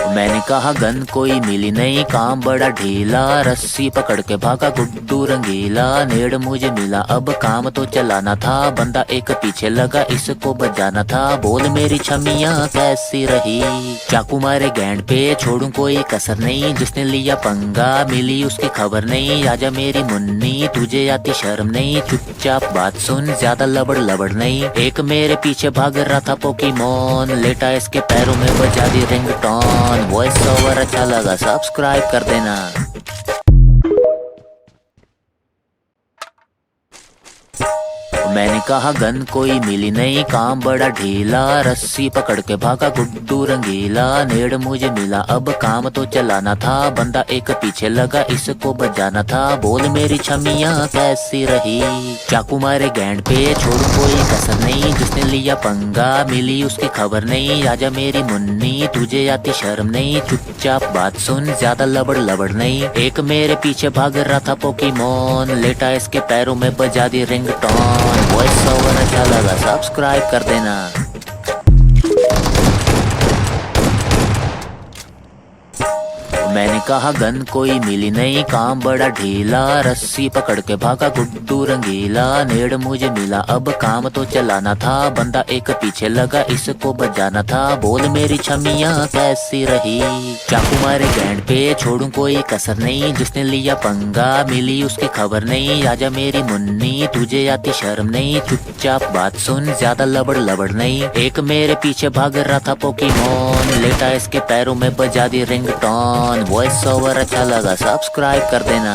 मैंने कहा गन कोई मिली नहीं, काम बड़ा ढीला, रस्सी पकड़ के भागा गुड्डू रंगीला। नेड़ मुझे मिला अब काम तो चलाना था, बंदा एक पीछे लगा इसको बजाना था। बोल मेरी छमिया कैसी रही, चाकू मारे गैंड पे छोड़ू कोई कसर नहीं। जिसने लिया पंगा मिली उसकी खबर नहीं, आजा मेरी मुन्नी तुझे आती शर्म नहीं। चुपचाप बात सुन ज्यादा लबड़ लबड़ नहीं, एक मेरे पीछे भाग रहा था पोकीमोन, लेटा इसके पैरों में बजा दी रिंगटोन। वॉइस ओवर अच्छा लगा सब्सक्राइब कर देना। मैंने कहा गन कोई मिली नहीं, काम बड़ा ढीला, रस्सी पकड़ के भागा गुड्डू रंगीला। नेड़ मुझे मिला अब काम तो चलाना था, बंदा एक पीछे लगा इसको बजाना था। बोल मेरी छमिया कैसी रही, चाकू मारे गैंड पे छोड़ कोई कसर नहीं। जिसने लिया पंगा मिली उसकी खबर नहीं, आजा मेरी मुन्नी तुझे आती शर्म नहीं। चुपचाप बात सुन ज्यादा लबड़ लबड़ नहीं, एक मेरे पीछे भाग रहा था पोकीमोन, लेटा इसके पैरों में बजा दी रिंगटोन। वॉइस ओवर अच्छा लगा सब्सक्राइब कर देना। मैंने कहा गन कोई मिली नहीं, काम बड़ा ढीला, रस्सी पकड़ के भागा गुड्डू रंगीला। नेड़ मुझे मिला अब काम तो चलाना था, बंदा एक पीछे लगा इसको बजाना था। बोल मेरी छमिया कैसी रही, चाकू मारे गैंड पे छोड़ू कोई कसर नहीं। जिसने लिया पंगा मिली उसकी खबर नहीं, आजा मेरी मुन्नी तुझे आती शर्म नहीं। चुपचाप बात सुन ज्यादा लबड़ लबड़ नहीं, एक मेरे पीछे भाग रहा था पोकीमोन, लेटा इसके पैरों में बजा दी रिंगटोन। वॉइस ओवर अच्छा लगा सब्सक्राइब कर देना।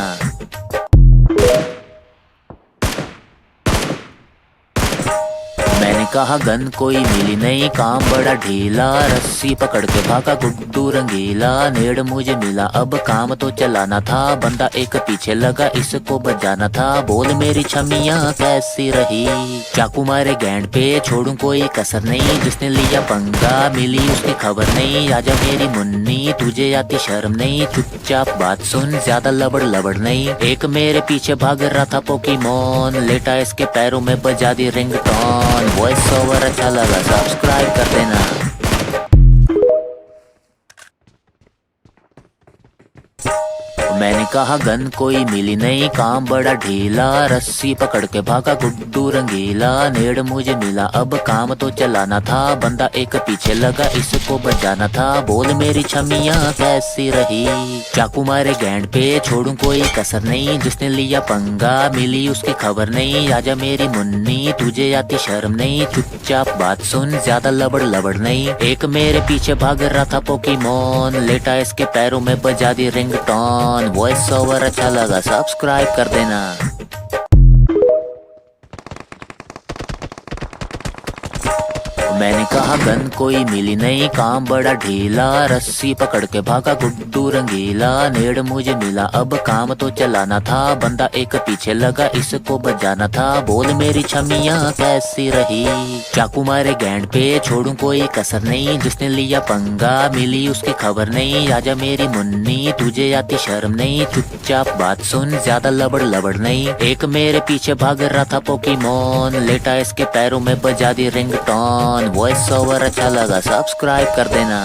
मैंने कहा गन कोई मिली नहीं, काम बड़ा ढीला, रस्सी पकड़ के भागा गुड्डू रंगीला। नेड़ मुझे मिला अब काम तो चलाना था, बंदा एक पीछे लगा इसको बजाना था। बोल मेरी छमिया कैसी रही, चाकू मारे गैंड पे छोड़ू कोई कसर नहीं। जिसने लिया पंगा मिली उसकी खबर नहीं, आजा मेरी मुन्नी तुझे आती शर्म नहीं। चुपचाप बात सुन ज्यादा लबड़ लबड़ नहीं, एक मेरे पीछे भाग रहा था पोकीमोन, लेटा इसके पैरों में बजा दी रिंगटोन। वॉइस ओवर अच्छा लगा सब्सक्राइब कर देना। मैंने कहा गन कोई मिली नहीं, काम बड़ा ढीला, रस्सी पकड़ के भागा गुड्डू रंगीला। नेड़ मुझे मिला अब काम तो चलाना था, बंदा एक पीछे लगा इसको बजाना था। बोल मेरी छमिया कैसी रही, चाकू मारे गैंड पे छोड़ू कोई कसर नहीं। जिसने लिया पंगा मिली उसकी खबर नहीं, आजा मेरी मुन्नी तुझे आती शर्म नहीं। चुपचाप बात सुन ज्यादा लबड़ लबड़ नहीं, एक मेरे पीछे भाग रहा था पोकीमोन, लेटा इसके पैरों में बजा दी रिंगटोन। वॉइस ओवर अच्छा लगा सब्सक्राइब कर देना। मैंने कहा गन कोई मिली नहीं, काम बड़ा ढीला, रस्सी पकड़ के भागा गुड्डू रंगीला। नेड़ मुझे मिला अब काम तो चलाना था, बंदा एक पीछे लगा इसको बजाना था। बोल मेरी छमिया कैसी रही, चाकू मारे गैंड पे छोड़ू कोई कसर नहीं। जिसने लिया पंगा मिली उसकी खबर नहीं, आजा मेरी मुन्नी तुझे आती शर्म नहीं। चुपचाप बात सुन ज्यादा लबड़ लबड़ नहीं, एक मेरे पीछे भाग रहा था पोकीमोन, लेटा इसके पैरों में बजा दी रिंगटोन। वॉइस ओवर अच्छा लगा सब्सक्राइब कर देना।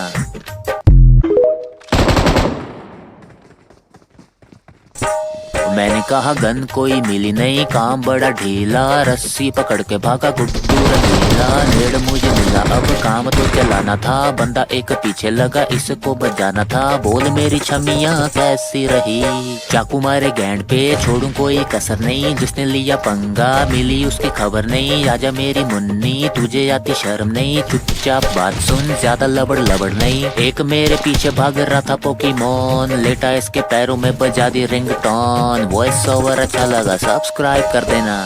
मैंने कहा गन कोई मिली नहीं, काम बड़ा ढीला, रस्सी पकड़ के भागा गुड्डू रंगीला। नेड़ मुझे मिला अब काम तो चलाना था, बंदा एक पीछे लगा इसको बजाना था। बोल मेरी छमिया कैसी रही, चाकू मारे गैंड पे छोड़ू कोई कसर नहीं। जिसने लिया पंगा मिली उसकी खबर नहीं, आजा मेरी मुन्नी तुझे आती शर्म नहीं। चुपचाप बात सुन ज्यादा लबड़ लबड़ नहीं, एक मेरे पीछे भाग रहा था पोकीमोन, लेटा इसके पैरों में बजा दी रिंगटोन। वॉइस ओवर अच्छा लगा सब्सक्राइब कर देना।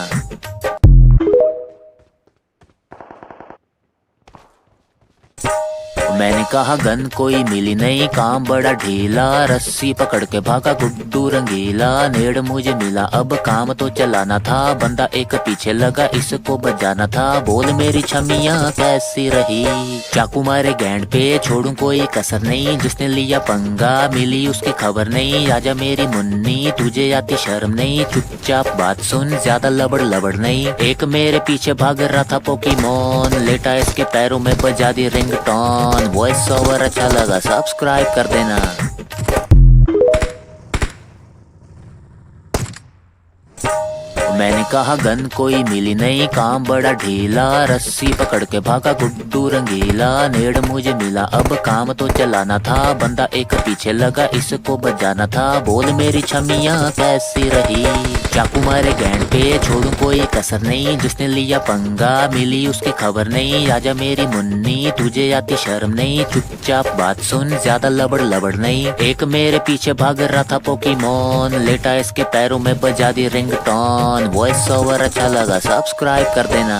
मैंने कहा गन कोई मिली नहीं, काम बड़ा ढीला, रस्सी पकड़ के भागा गुड्डू रंगीला। नेड़ मुझे मिला अब काम तो चलाना था, बंदा एक पीछे लगा इसको बजाना था। बोल मेरी छमिया कैसी रही, चाकू मारे गैंड पे छोड़ू कोई कसर नहीं। जिसने लिया पंगा मिली उसकी खबर नहीं, आजा मेरी मुन्नी तुझे आती शर्म नहीं। चुपचाप बात सुन ज्यादा लबड़ लबड़ नहीं, एक मेरे पीछे भाग रहा था पोकीमोन, लेटा इसके पैरों में बजा दी रिंगटोन। वॉइस ओवर अच्छा लगा सब्सक्राइब कर देना। मैंने कहा गन कोई मिली नहीं, काम बड़ा ढीला, रस्सी पकड़ के भागा गुड्डू रंगीला। नेड़ मुझे मिला अब काम तो चलाना था, बंदा एक पीछे लगा इसको बजाना था। बोल मेरी छमिया कैसी रही, चाकू मारे गैंड पे छोड़ू कोई कसर नहीं। जिसने लिया पंगा मिली उसकी खबर नहीं। आजा मेरी मुन्नी तुझे आती शर्म नहीं, चुपचाप बात सुन ज्यादा लबड़ लबड़ नहीं। एक मेरे पीछे भाग रहा था पोकीमोन, लेटा इसके पैरों में बजा दी रिंगटोन। वॉइस ओवर अच्छा लगा सब्सक्राइब कर देना।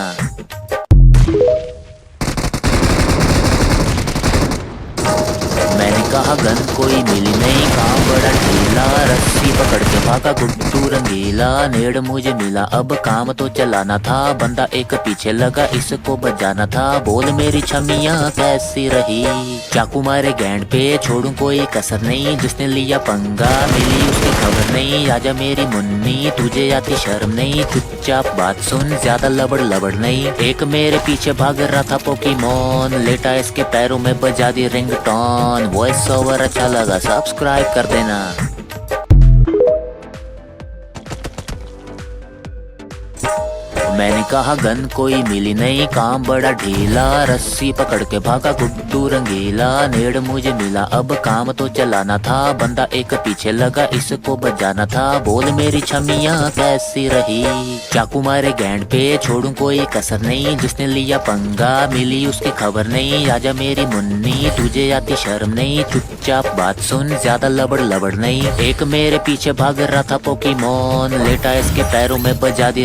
मैंने कहा गन कोई मिली नहीं, काम बड़ा ढीला, रस्सी पकड़ के भागा गुड्डू रंगीला। नेड़ मुझे मिला अब काम तो चलाना था, बंदा एक पीछे लगा इसको बजाना था। बोल मेरी छमिया कैसी रही, चाकू मारे गैंड पे छोड़ू कोई कसर नहीं। जिसने लिया पंगा मिली उसकी खबर नहीं। आजा मेरी मुन्नी तुझे आती शर्म नहीं, चुपचाप बात सुन ज्यादा लबड़ लबड़ नहीं। एक मेरे पीछे भाग रहा था पोकीमोन, लेटा इसके पैरों में बजा दी रिंगटोन। वॉइस ओवर अच्छा लगा सब्सक्राइब कर देना। मैंने कहा गन कोई मिली नहीं, काम बड़ा ढीला, रस्सी पकड़ के भागा गुड्डू रंगीला। नेड़ मुझे मिला अब काम तो चलाना था, बंदा एक पीछे लगा इसको बजाना था। बोल मेरी छमिया कैसी रही, चाकू मारे गैंड पे छोड़ू कोई कसर नहीं। जिसने लिया पंगा मिली उसकी खबर नहीं। आजा मेरी मुन्नी तुझे आती शर्म नहीं, चुपचाप बात सुन ज्यादा लबड़ लबड़ नहीं। एक मेरे पीछे भाग रहा था पोकीमोन, लेटा इसके पैरों में बजा दी